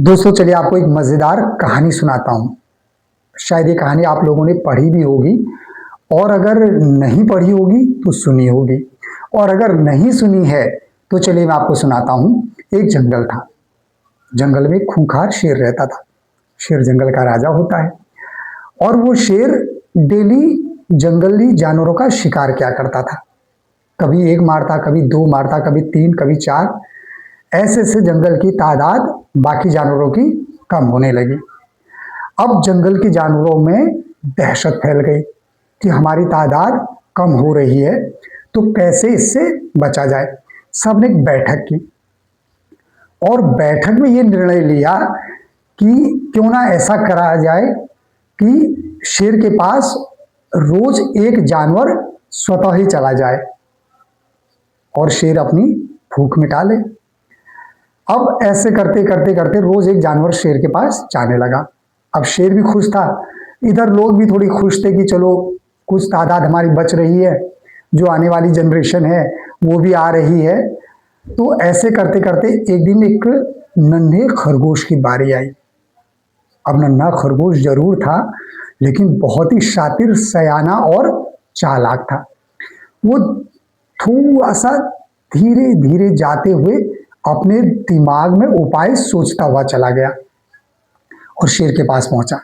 दोस्तों चलिए आपको एक मज़ेदार कहानी सुनाता हूँ। शायद ये कहानी आप लोगों ने पढ़ी भी होगी, और अगर नहीं पढ़ी होगी तो सुनी होगी, और अगर नहीं सुनी है तो चलिए मैं आपको सुनाता हूँ। एक जंगल था। जंगल में एक खूंखार शेर रहता था। शेर जंगल का राजा होता है, और वो शेर डेली जंगली जानवरों का शिकार किया करता था। कभी एक मारता, कभी दो मारता, कभी तीन, कभी चार। ऐसे ऐसे जंगल की तादाद बाकी जानवरों की कम होने लगी। अब जंगल के जानवरों में दहशत फैल गई कि हमारी तादाद कम हो रही है, तो कैसे इससे बचा जाए। सबने एक बैठक की, और बैठक में ये निर्णय लिया कि क्यों ना ऐसा करा जाए कि शेर के पास रोज एक जानवर स्वतः ही चला जाए और शेर अपनी भूख मिटा ले। अब ऐसे करते करते करते रोज एक जानवर शेर के पास जाने लगा। अब शेर भी खुश था, इधर लोग भी थोड़ी खुश थे कि चलो कुछ तादाद हमारी बच रही है, जो आने वाली जनरेशन है वो भी आ रही है। तो ऐसे करते करते एक दिन एक नन्हे खरगोश की बारी आई। अब नन्हा खरगोश जरूर था, लेकिन बहुत ही शातिर, सयाना और चालाक था। वो थोड़ा सा धीरे धीरे जाते हुए अपने दिमाग में उपाय सोचता हुआ चला गया और शेर के पास पहुंचा।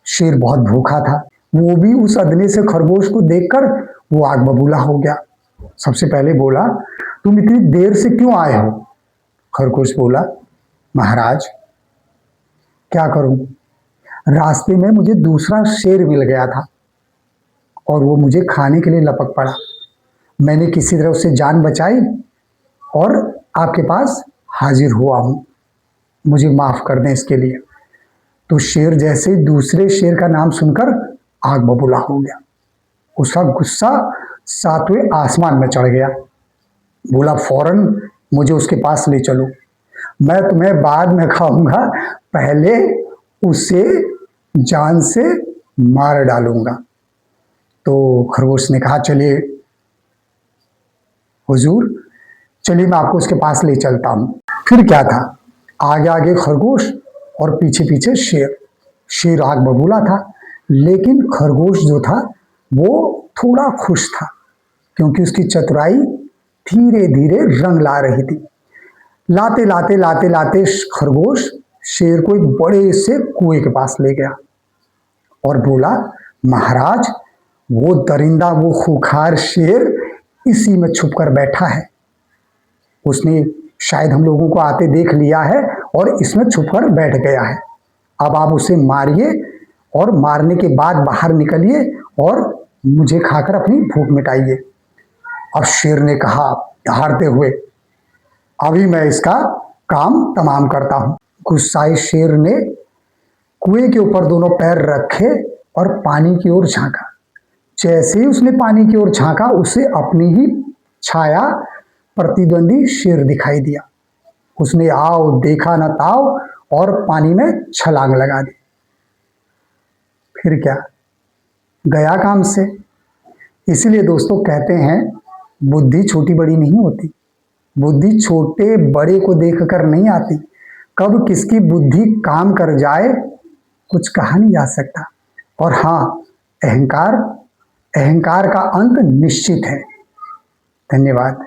शेर बहुत भूखा था। वो भी उस अदने से खरगोश को देखकर वो आग बबूला हो गया। सबसे पहले बोला, तुम इतनी देर से क्यों आए हो? खरगोश बोला, महाराज क्या करूं, रास्ते में मुझे दूसरा शेर मिल गया था और वो मुझे खाने के लिए लपक पड़ा। मैंने किसी तरह उससे जान बचाई और आपके पास हाजिर हुआ हूं, मुझे माफ कर दें इसके लिए। तो शेर जैसे दूसरे शेर का नाम सुनकर आग बबूला हो गया। उसका गुस्सा सातवें आसमान में चढ़ गया। बोला, फौरन मुझे उसके पास ले चलो, मैं तुम्हें बाद में खाऊंगा, पहले उसे जान से मार डालूंगा। तो खरगोश ने कहा, चलिए हुजूर, चलिए मैं आपको उसके पास ले चलता हूं। फिर क्या था, आगे आगे खरगोश और पीछे पीछे शेर। शेर आग बबूला था, लेकिन खरगोश जो था वो थोड़ा खुश था, क्योंकि उसकी चतुराई धीरे धीरे रंग ला रही थी। लाते लाते लाते लाते खरगोश शेर को एक बड़े से कुएं के पास ले गया और बोला, महाराज वो दरिंदा, वो खूंखार शेर इसी में छुप कर बैठा है। उसने शायद हम लोगों को आते देख लिया है और इसमें छुपकर बैठ गया है। अब आप उसे मारिए और मारने के बाद बाहर निकलिए और मुझे खाकर अपनी भूख मिटाइए। अब शेर ने कहा दहाड़ते हुए, अभी मैं इसका काम तमाम करता हूं। गुस्साए शेर ने कुएं के ऊपर दोनों पैर रखे और पानी की ओर झांका। जैसे ही उसने पानी की ओर झांका, उसे अपनी ही छाया प्रतिद्वंदी शेर दिखाई दिया। उसने आओ देखा न ताओ और पानी में छलांग लगा दी। फिर क्या, गया काम से। इसीलिए दोस्तों कहते हैं, बुद्धि छोटी बड़ी नहीं होती, बुद्धि छोटे बड़े को देखकर नहीं आती। कब किसकी बुद्धि काम कर जाए कुछ कहा नहीं जा सकता। और हाँ, अहंकार, अहंकार का अंत निश्चित है। धन्यवाद।